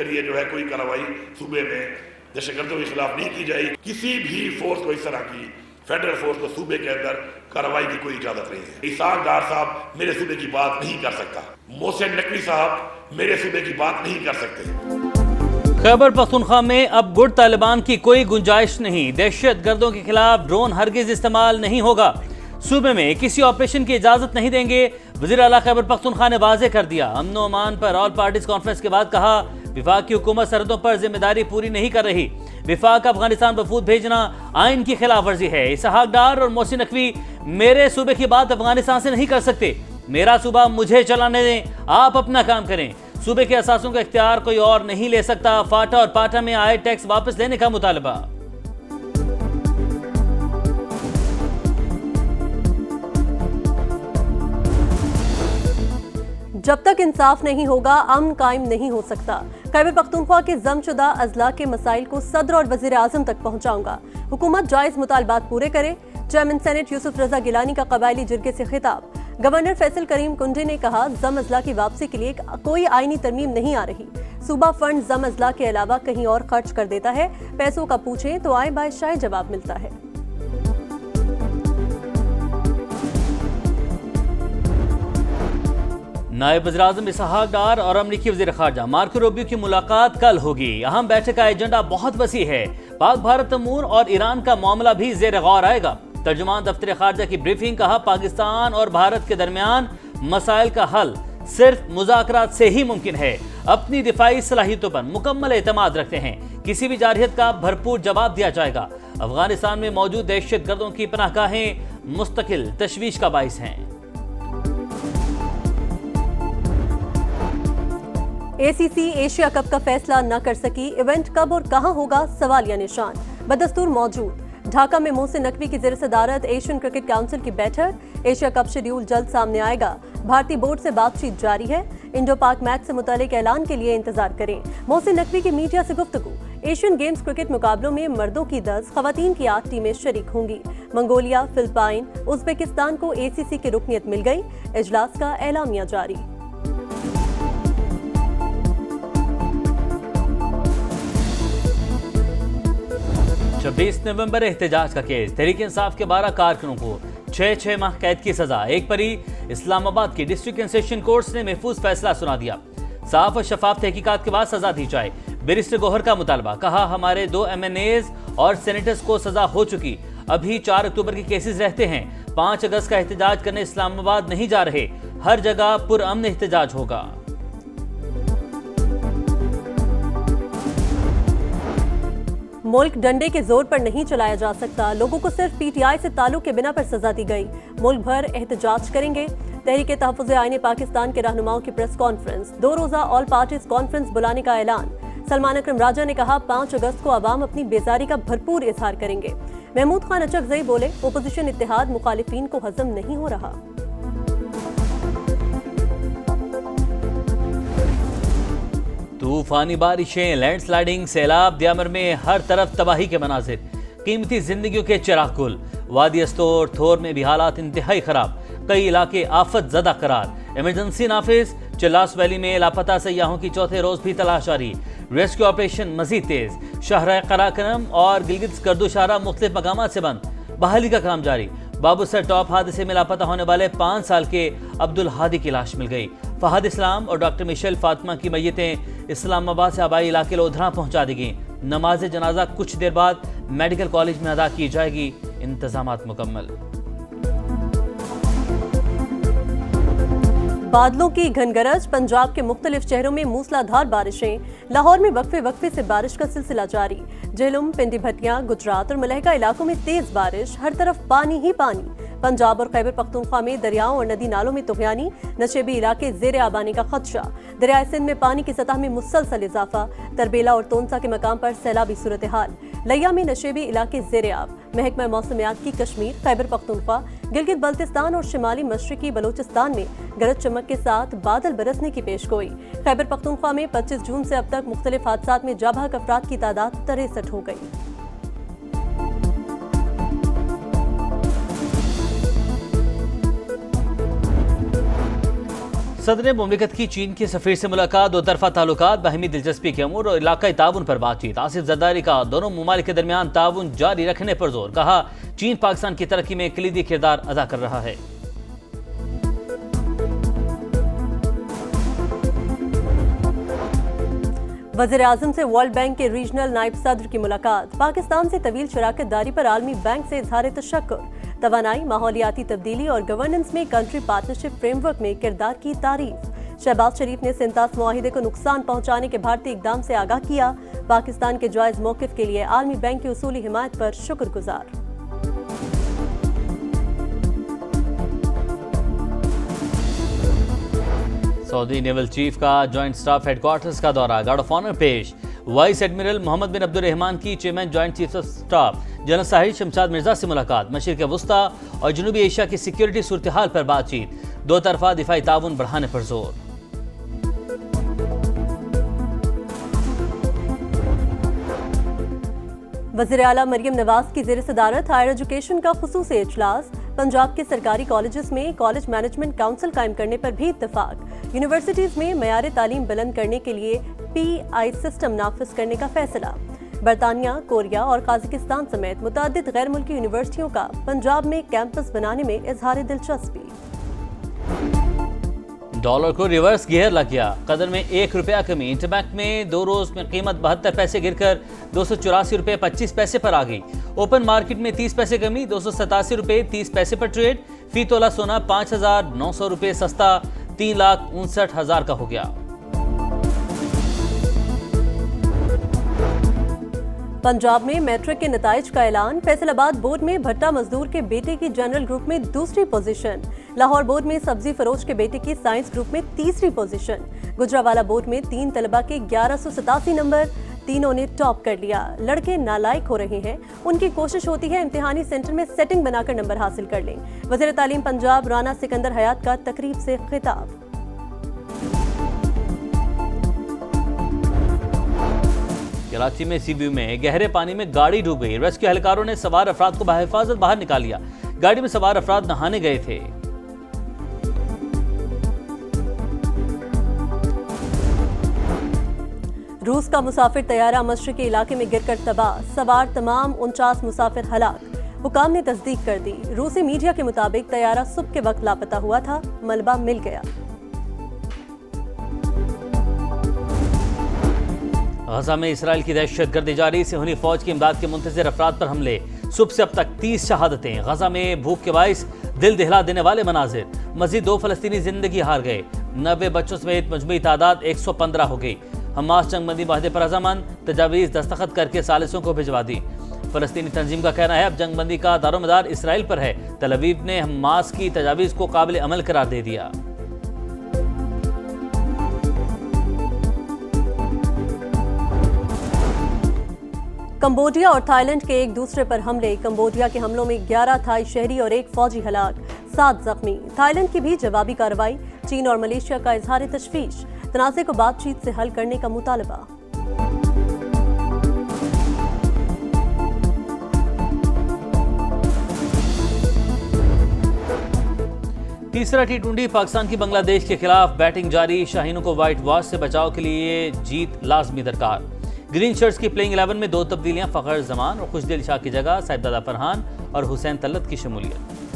जरिए जो है कोई कार्रवाई सूबे में दहशतगर्दों के खिलाफ नहीं की जाएगी। किसी भी फोर्स को, इस तरह की फेडरल फोर्स को सूबे के अंदर कार्रवाई की कोई इजाजत नहीं है। इसाक डार साहब मेरे सूबे की बात नहीं कर सकता, मोहसिन नकवी साहब मेरे सूबे की बात नहीं कर सकते। खैबर पख्तूनख्वा में अब गुट तालिबान की कोई गुंजाइश नहीं। दहशतगर्दों के खिलाफ ड्रोन हरगिज इस्तेमाल नहीं होगा। सूबे में किसी ऑपरेशन की इजाजत नहीं देंगे। वज़ीर आला खैबर पख्तूनख्वा ने वाज़ेह कर दिया। अमन व अमान पर ऑल पार्टीज कॉन्फ्रेंस के बाद कहा, विफाक की हुकूमत सरहदों पर जिम्मेदारी पूरी नहीं कर रही। विफाक अफगानिस्तान वफूद भेजना आइन की खिलाफ वर्जी है। इसहाक डार और मोहसिन नकवी मेरे सूबे की बात अफगानिस्तान से नहीं कर सकते। मेरा सूबा मुझे चलाने दें, आप अपना काम करें। सूबे के असासों का इख्तियार कोई और नहीं ले सकता। फाटा और पाटा में आए टैक्स वापस लेने का मुतालबा। जब तक इंसाफ नहीं होगा अमन कायम नहीं हो सकता। खैबर पख्तूनख्वा के जमशुदा अजला के मसाइल को सदर और वजीर आजम तक पहुंचाऊंगा। हुकूमत जायज मुतालबात पूरे करे। चेयरमैन सेनेट यूसुफ रजा गिलानी का कबायली जिरगे से खिताब। गवर्नर फैसल करीम कुंडे ने कहा, जम अजला की वापसी के लिए कोई आईनी तरमीम नहीं आ रही। सूबा फंड जम अजला के अलावा कहीं और खर्च कर देता है। पैसों का पूछें तो आए बादशाह जवाब मिलता है। नायब वज़ीर-ए-आज़म इसहाक डार और अमरीकी वज़ीर ख़ारजा मार्को रूबियो की मुलाकात कल होगी। अहम बैठक का एजेंडा बहुत वसी है। पाक भारत तमूर और ईरान का मामला भी ज़ेर गौर आएगा। तर्जुमान दफ्तर ख़ारजा की ब्रीफिंग। कहा, पाकिस्तान और भारत के दरमियान मसाइल का हल सिर्फ मुज़ाकरात से ही मुमकिन है। अपनी दिफाई सलाहियतों पर मुकम्मल एतमाद रखते हैं। किसी भी जारहियत का भरपूर जवाब दिया जाएगा। अफगानिस्तान में मौजूद दहशतगर्दों की पनाहगाहें मुस्तकिल तशवीश का बाइस हैं। ACC एशिया कप का फैसला न कर सकी। इवेंट कब और कहां होगा, सवालिया निशान। बदस्तूर मौजूद ढाका में मोहसिन नकवी की ज़ेर-ए-सदारत एशियन क्रिकेट काउंसिल की बैठक। एशिया कप शेड्यूल जल्द सामने आएगा। भारतीय बोर्ड से बातचीत जारी है। इंडो पाक मैच से मुतालिक ऐलान के लिए इंतजार करें। मोहसिन नकवी की मीडिया से गुफ्तगू। एशियन गेम्स क्रिकेट मुकाबलों में मर्दों की 10, खवातीन की 8 टीमें शरीक होंगी। मंगोलिया, फिलिपाइन, उज़्बेकिस्तान को ACC की रुकनियत मिल गई। इजलास का एलामिया जारी। बीस नवंबर एहतजाज का केस। तहरीक इंसाफ के 12 कारकुनों को 6 माह कैद की सजा। एक परी इस्लामाबाद की डिस्ट्रिक्ट एंड सेशन कोर्ट्स ने महफूज फैसला सुना दिया। साफ और शफाफ तहकीकात के बाद सजा दी जाए। बैरिस्टर गौहर का मुतालबा। कहा, हमारे 2 MNAs और सेनेटर्स को सजा हो चुकी। अभी 4 अक्टूबर के केसेस रहते हैं। 5 अगस्त का एहतजाज करने इस्लामाबाद नहीं जा रहे। हर जगह पुरअमन एहतजाज होगा। मुल्क डंडे के जोर पर नहीं चलाया जा सकता। लोगों को सिर्फ PTI से ताल्लुक के बिना पर सजा दी गई। मुल्क भर एहतजाज करेंगे। तहरीक तहफ़्फ़ुज़ आईन पाकिस्तान के रहनुमाओं की प्रेस कॉन्फ्रेंस। 2 रोज़ा ऑल पार्टीज कॉन्फ्रेंस बुलाने का ऐलान। सलमान अकरम राजा ने कहा, 5 अगस्त को आवाम अपनी बेजारी का भरपूर इजहार करेंगे। महमूद खान अचकज़ई बोले, ओपोजिशन इत्तेहाद मुखालिफिन को हजम नहीं हो रहा। तूफानी बारिशें, लैंडस्लाइडिंग, सैलाब, दियामर में हर तरफ तबाही के मनाजिर। कीमती जिंदगियों के चिराग गुल। वादी अस्तोर, थोर में भी हालात इंतहाई खराब। कई इलाके आफत ज़दा करार। इमरजेंसी नाफिज। चिल्लास वैली में लापता सयाहों की चौथे रोज भी तलाश जारी। रेस्क्यू ऑपरेशन मजीद तेज। शाहराह कराकरम और गिलगित गर्दोशारा मुख्तलिफ मकामात से बंद। बहाली का काम जारी। बाबूसर टॉप हादसे में लापता होने वाले 5 साल के अब्दुल हादी की लाश मिल गई। फहद इस्लाम और डॉक्टर मिशेल फातिमा की मैयतें इस्लामाबाद से आबाई इलाके लोधरा पहुंचा दी गई। नमाज जनाजा कुछ देर बाद मेडिकल कॉलेज में अदा की जाएगी। इंतजामात मुकम्मल। बादलों की घनगरज। पंजाब के मुख्तलिफ शहरों में मूसलाधार बारिशें। लाहौर में वक्फे वक्फे से बारिश का सिलसिला जारी। झेलम, पिंडी भटिया, गुजरात और मलहका इलाकों में तेज बारिश। हर तरफ पानी ही पानी। पंजाब और खैबर पख्तूनख्वा में दरियाओं और नदी नालों में तुगयानी। नशेबी इलाके ज़ेर आबानी का खदशा। दरियाए सिंध में पानी की सतह में मुसलसल इजाफा। तरबेला और तोनसा के मकाम पर सैलाबी सूरत हाल। लिया में नशेबी इलाके ज़ेर आब। महकमा मौसमियात की कश्मीर, खैबर पख्तूनख्वा, गिलगित बल्तिस्तान और शिमाली मशरकी बलोचिस्तान में गरज चमक के साथ बादल बरसने की पेशगोई। खैबर पख्तूनख्वा में 25 जून से अब तक मुख्तलिफ हादसात में जाबाक अफराद की तादाद 63 हो गई। सदर ने मुमलिकत की चीन के सफीर से मुलाकात, दो तरफा ताल्लुकात, बाहिमी दिलचस्पी के अमूर और इलाकाई ताउन पर बातचीत। आसिफ जरदारी का दोनों ममालिक के दरमियान ताउन जारी रखने पर जोर, कहा चीन पाकिस्तान की तरक्की में कलीदी किरदार अदा कर रहा है। वज़ीर आज़म से वर्ल्ड बैंक के रीजनल नायब सदर की मुलाकात, पाकिस्तान से तवील शराकत दारी पर आलमी बैंक से इजहार तशक्कुर, तवानाई, माहौलियाती तब्दीली और गवर्नेंस में कंट्री पार्टनरशिप फ्रेमवर्क में किरदार की तारीफ। शहबाज शरीफ ने सिंतास मुआहिदे को नुकसान पहुंचाने के भारतीय इकदाम से आगाह किया, पाकिस्तान के जायज मौकिफ के लिए आलमी बैंक की उसूली हिमायत पर शुक्रगुजार। सऊदी नेवल चीफ का जॉइंट स्टाफ हेडक्वार्टर्स का दौरा, गार्ड ऑफ ऑनर पेश। वाइस एडमिरल मोहम्मद बिन अब्दुर्रहमान की chairman joint chief of staff general Sahir Shamshad Mirza से मुलाकात, मशरिक वस्ता और जनूबी एशिया की सिक्योरिटी सूरत हाल पर बातचीत, दो तरफा दिफाई ताउन बढ़ाने पर जोर। वज़ीर आला मरियम नवाज की ज़ेर सदारत हायर एजुकेशन का खुसूसी इजलास, पंजाब के सरकारी कॉलेजेस में कॉलेज मैनेजमेंट काउंसिल कायम करने पर भी इत्तफाक, यूनिवर्सिटीज में मयार तालीम बुलंद करने के लिए PI सिस्टम नाफिज करने का फैसला। बरतानिया, कोरिया और काजाकिस्तान समेत मुतअद्दिद गैर मुल्की यूनिवर्सिटियों का पंजाब में कैंपस बनाने में इजहार दिलचस्पी। डॉलर को रिवर्स गियर लग गया, कदर में 1 रुपया कमी। इंटरबैंक में 2 रोज में कीमत 72 पैसे गिरकर 284 रुपये 25 पैसे पर आ गई। ओपन मार्केट में 30 पैसे कमी, 287 रुपये 30 पैसे पर ट्रेड। फी तोला सोना 5,900 रुपये सस्ता 3,59,000 का हो गया। पंजाब में मैट्रिक के नताइज का ऐलान, फैसलाबाद बोर्ड में भट्टा मजदूर के बेटे की जनरल ग्रुप में दूसरी पोजीशन, लाहौर बोर्ड में सब्जी फरोश के बेटे की साइंस ग्रुप में तीसरी पोजीशन, गुजरावाला बोर्ड में 3 तलबा के 1187 नंबर, तीनों ने टॉप कर लिया। लड़के नालायक हो रहे हैं, उनकी कोशिश होती है इम्तिहानी सेंटर में सेटिंग बनाकर नंबर हासिल कर लें। वज़ीर तालीम पंजाब राना सिकंदर हयात का तकरीब से खिताब। कराची में सीव्यू में गहरे पानी में गाड़ी डूब गई, रेस्क्यू एहलकारों ने सवार अफराद को बहिफाजत बाहर निकाल लिया। गाड़ी में सवार अफराद नहाने गए थे। रूस का मुसाफिर तैयारा मशरिकी इलाके में गिरकर तबाह, सवार तमाम 49 मुसाफिर हलाक, हुकाम ने तस्दीक कर दी। रूसी मीडिया के मुताबिक तैयारा सुबह के वक्त लापता हुआ था, मलबा मिल गया। गजा में इसराइल की दहशतगर्दी जारी, सिहोनी फौज की इमदाद के मुंतज़िर अफराद पर हमले, सुबह से अब तक 30 शहादतें। गजा में भूख के बाइस दिल दहला देने वाले मनाजिर, मजीद 2 फलस्तीनी जिंदगी हार गए, 90 बच्चों समेत मजमूई तादाद 115 हो गई। हमास जंगबंदी माहदे पर रजामंद, तजावीज़ दस्तखत करके सालिसों को भिजवा दी। फलस्तीनी तंजीम का कहना है अब जंगबंदी का दारोमदार इसराइल पर है। तल अवीव ने हमास की तजावीज़ को काबिल अमल करार दे दिया। कंबोडिया और थाईलैंड के एक दूसरे पर हमले, कंबोडिया के हमलों में 11 थाई शहरी और 1 फौजी हलाक, 7 जख्मी। थाईलैंड की भी जवाबी कार्रवाई, चीन और मलेशिया का इजहार तशवीश, तनाज़े को बातचीत से हल करने का मुतालबा। तीसरा T20 पाकिस्तान की बांग्लादेश के खिलाफ बैटिंग जारी, शाहीनों को व्हाइट वॉश से बचाव के लिए जीत लाजमी दरकार। ग्रीन शर्ट्स की प्लेइंग 11 में 2 तब्दीलियां, फ़खर जमान और खुशदिल शाह की जगह साहिबजादा फरहान और हुसैन तलत की शमूलियत।